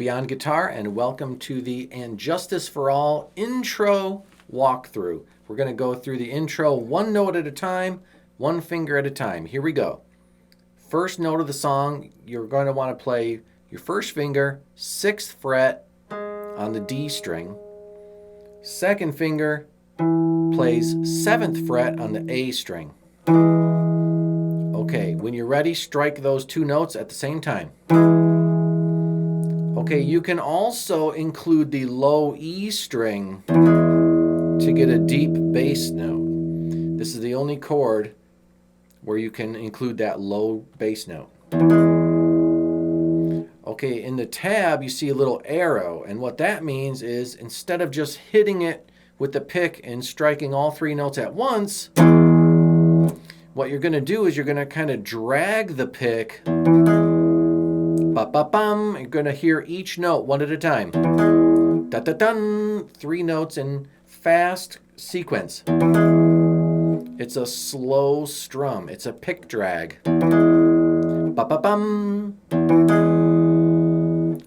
Beyond Guitar, and welcome to the And Justice for All intro walkthrough. We're going to go through the intro one note at a time, one finger at a time. Here we go. First note of the song, you're going to want to play your first finger, 6th fret on the D string. Second finger plays 7th fret on the A string. Okay, when you're ready, strike those two notes at the same time. Okay, you can also include the low E string to get a deep bass note. This is the only chord where you can include that low bass note. Okay, in the tab you see a little arrow, and what that means is instead of just hitting it with the pick and striking all three notes at once, what you're going to do is you're going to kind of drag the pick. Ba-ba-bum. You're going to hear each note one at a time. Da-da-dun. 3 notes in fast sequence. It's a slow strum. It's a pick drag. Ba-ba-bum.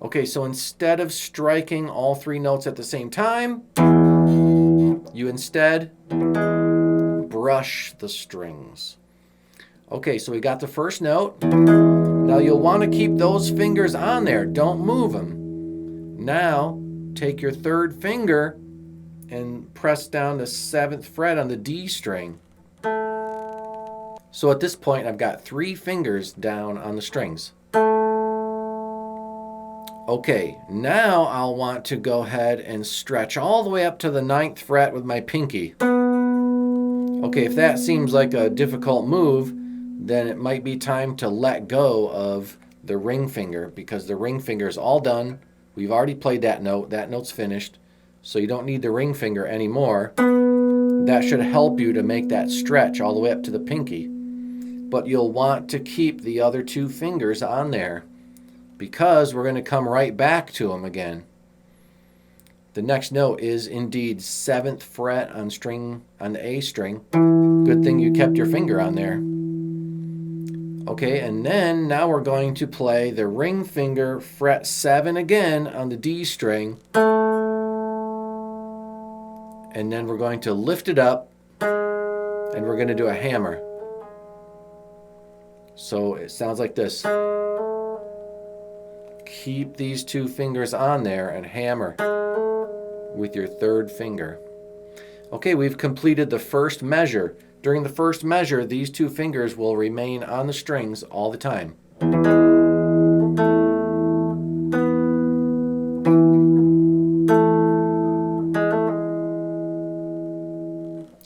Okay, so instead of striking all 3 notes at the same time, you instead brush the strings. Okay, so we got the first note. Now you'll want to keep those fingers on there. Don't move them. Now take your third finger and press down the 7th fret on the D string. So at this point I've got 3 fingers down on the strings. Okay, now I'll want to go ahead and stretch all the way up to the 9th fret with my pinky. Okay, if that seems like a difficult move, then it might be time to let go of the ring finger, because the ring finger is all done. We've already played that note. That note's finished. So you don't need the ring finger anymore. That should help you to make that stretch all the way up to the pinky. But you'll want to keep the other 2 fingers on there, because we're going to come right back to them again. The next note is indeed 7th fret on the A string. Good thing you kept your finger on there. Okay, and then now we're going to play the ring finger, fret 7 again on the D string. And then we're going to lift it up, and we're going to do a hammer. So it sounds like this. Keep these 2 fingers on there and hammer with your 3rd finger. Okay, we've completed the first measure. During the first measure, these 2 fingers will remain on the strings all the time.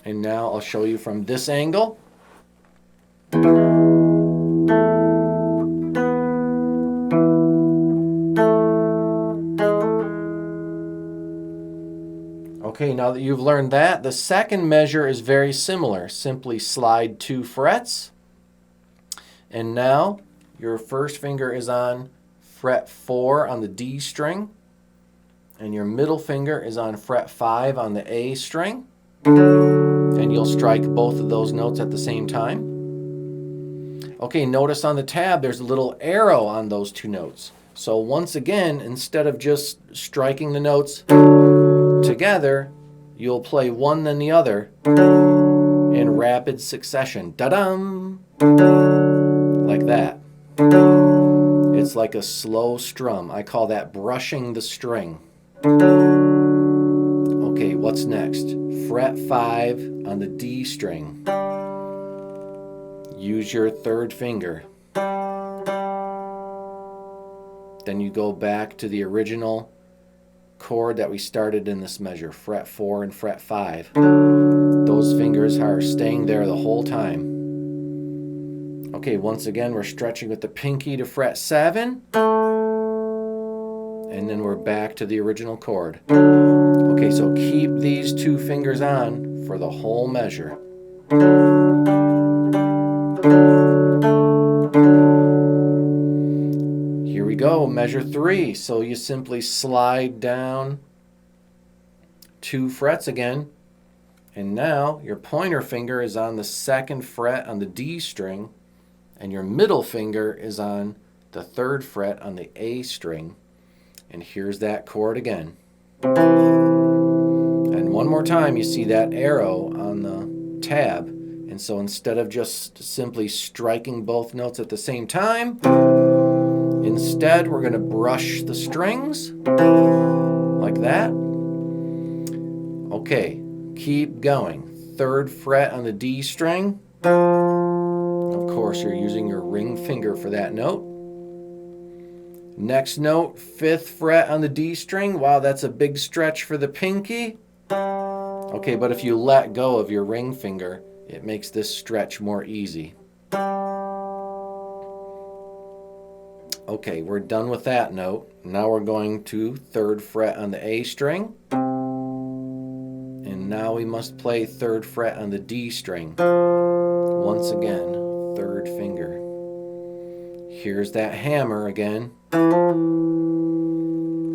And now I'll show you from this angle. Okay, now that you've learned that, the second measure is very similar. Simply slide 2 frets. And now your first finger is on fret 4 on the D string. And your middle finger is on fret 5 on the A string. And you'll strike both of those notes at the same time. Okay, notice on the tab there's a little arrow on those 2 notes. So once again, instead of just striking the notes together, you'll play one then the other in rapid succession. Da-dum! Like that. It's like a slow strum. I call that brushing the string. Okay, what's next? Fret 5 on the D string. Use your 3rd finger. Then you go back to the original chord that we started in this measure, fret 4 and fret 5. Those fingers are staying there the whole time. Okay, once again we're stretching with the pinky to fret 7, and then we're back to the original chord. Okay, so keep these 2 fingers on for the whole measure. Here we go, measure 3. So you simply slide down 2 frets again, and now your pointer finger is on the 2nd fret on the D string, and your middle finger is on the 3rd fret on the A string. And here's that chord again. And one more time, you see that arrow on the tab. And so instead of just simply striking both notes at the same time, instead we're going to brush the strings like that. Okay, keep going. 3rd fret on the D string. Of course, you're using your ring finger for that note. Next note, 5th fret on the D string. Wow, that's a big stretch for the pinky. Okay, but if you let go of your ring finger, it makes this stretch more easy. Okay, we're done with that note. Now we're going to 3rd fret on the A string. And now we must play 3rd fret on the D string. Once again, 3rd finger. Here's that hammer again.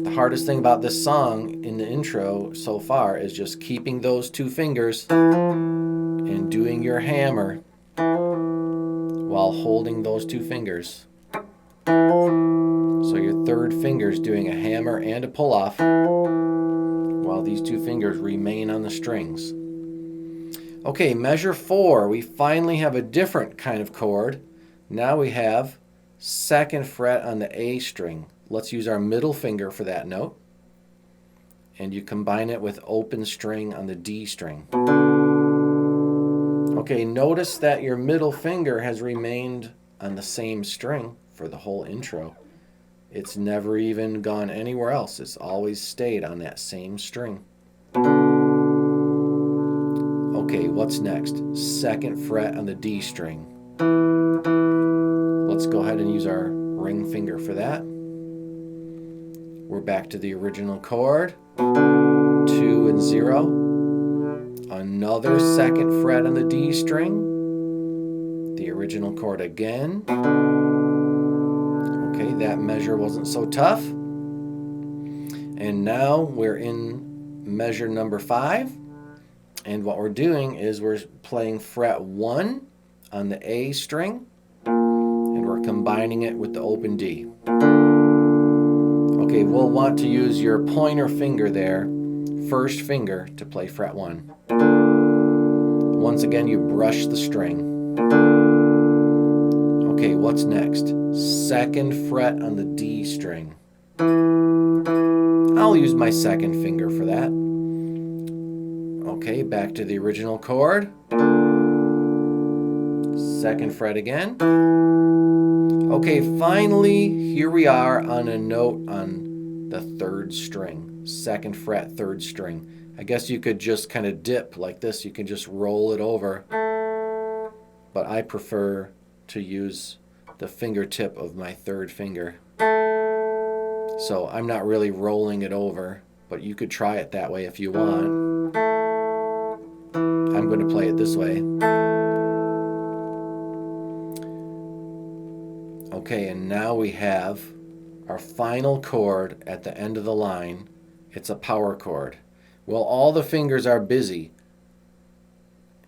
The hardest thing about this song in the intro so far is just keeping those 2 fingers and doing your hammer while holding those 2 fingers. So your 3rd finger is doing a hammer and a pull-off while these 2 fingers remain on the strings. Okay, measure 4. We finally have a different kind of chord. Now we have 2nd fret on the A string. Let's use our middle finger for that note. And you combine it with open string on the D string. Okay, notice that your middle finger has remained on the same string for the whole intro. It's never even gone anywhere else. It's always stayed on that same string. Okay, what's next? 2nd fret on the D string. Let's go ahead and use our ring finger for that. We're back to the original chord. 2 and 0. Another 2nd fret on the D string. The original chord again. Okay, that measure wasn't so tough. And now we're in measure number 5. And what we're doing is we're playing fret 1 on the A string. And we're combining it with the open D. Okay, we'll want to use your pointer finger there, 1st finger, to play fret 1. Once again, you brush the string. Okay, what's next? 2nd fret on the D string. I'll use my 2nd finger for that. Okay, back to the original chord. 2nd fret again. Okay, finally, here we are on a note on the 3rd string. 2nd fret, 3rd string. I guess you could just kind of dip like this. You can just roll it over. But I prefer to use the fingertip of my 3rd finger. So I'm not really rolling it over, but you could try it that way if you want. I'm going to play it this way. Okay, and now we have our final chord at the end of the line. It's a power chord. Well, all the fingers are busy,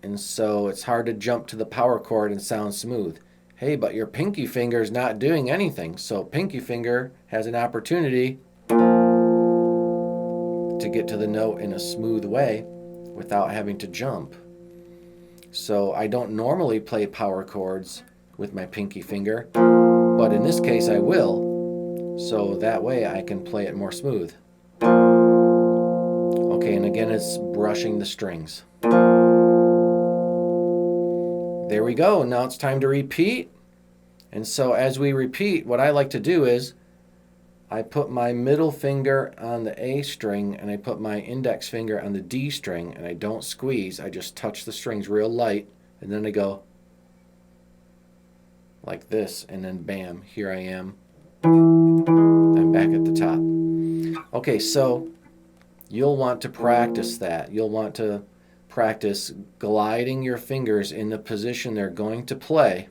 and so it's hard to jump to the power chord and sound smooth. Hey, but your pinky finger is not doing anything, so pinky finger has an opportunity to get to the note in a smooth way without having to jump. So I don't normally play power chords with my pinky finger, but in this case I will, so that way I can play it more smooth. Okay, and again it's brushing the strings. There we go. Now it's time to repeat. And so as we repeat, what I like to do is I put my middle finger on the A string and I put my index finger on the D string, and I don't squeeze. I just touch the strings real light, and then I go like this, and then bam, here I am. I'm back at the top. Okay, so you'll want to practice that. You'll want to practice gliding your fingers in the position they're going to play.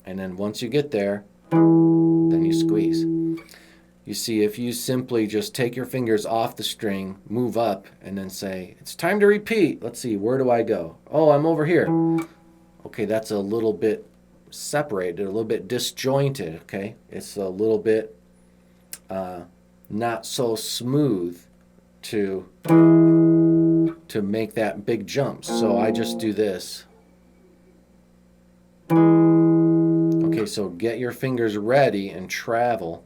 And then once you get there, then you squeeze. You see, if you simply just take your fingers off the string, move up, and then say, it's time to repeat. Let's see, where do I go? Oh, I'm over here. Okay, that's a little bit separated, a little bit disjointed, okay? It's a little bit not so smooth to make that big jump. So I just do this. Okay, so get your fingers ready and travel.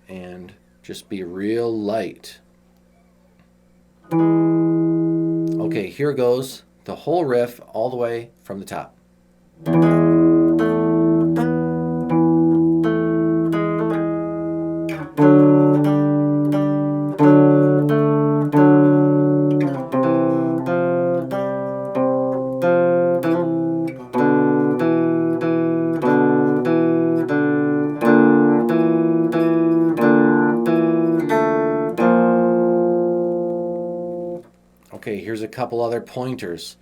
And just be real light. Okay, here goes the whole riff all the way from the top. Okay, here's a couple other pointers.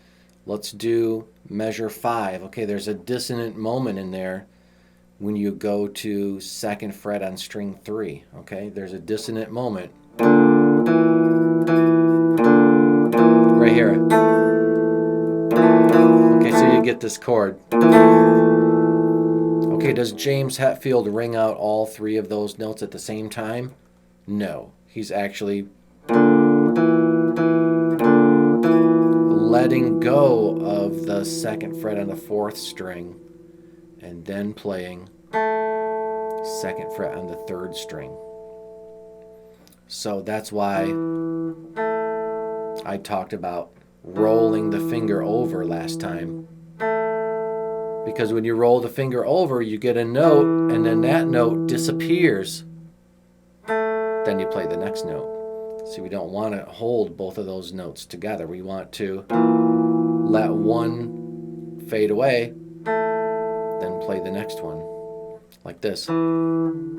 Let's do measure 5. Okay, there's a dissonant moment in there when you go to 2nd fret on string 3. Okay, there's a dissonant moment. Right here. Okay, so you get this chord. Okay, does James Hetfield ring out all 3 of those notes at the same time? No, he's actually letting go of the 2nd fret on the 4th string and then playing 2nd fret on the 3rd string. So that's why I talked about rolling the finger over last time. Because when you roll the finger over, you get a note, and then that note disappears. Then you play the next note. See, we don't want to hold both of those notes together. We want to let one fade away, then play the next one, like this. You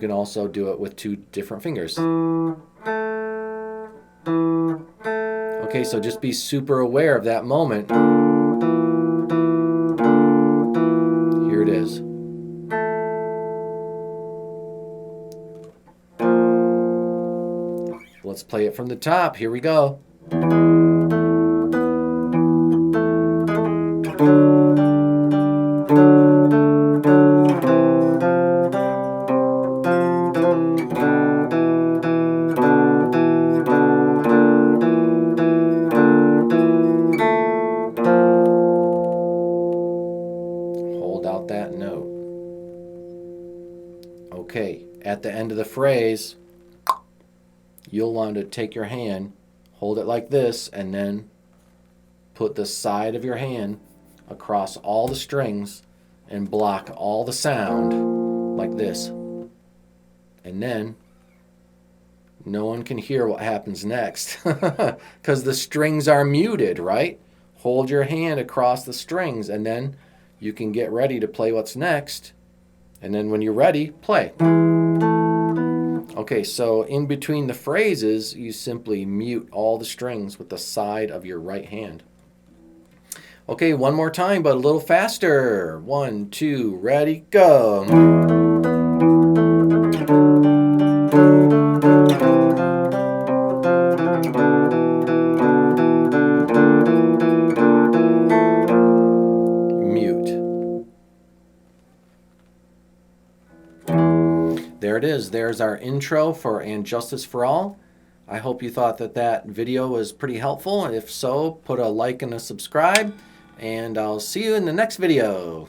can also do it with 2 different fingers. Okay, so just be super aware of that moment. Here it is. Let's play it from the top. Here we go. Hold out that note. Okay, at the end of the phrase, you'll want to take your hand, hold it like this, and then put the side of your hand across all the strings and block all the sound like this. And then no one can hear what happens next because the strings are muted, right? Hold your hand across the strings and then you can get ready to play what's next. And then when you're ready, play. Okay, so in between the phrases, you simply mute all the strings with the side of your right hand. Okay, one more time, but a little faster. 1, 2, ready, go. There it is. There's our intro for And Justice for All. I hope you thought that video was pretty helpful. If so, put a like and a subscribe, and I'll see you in the next video.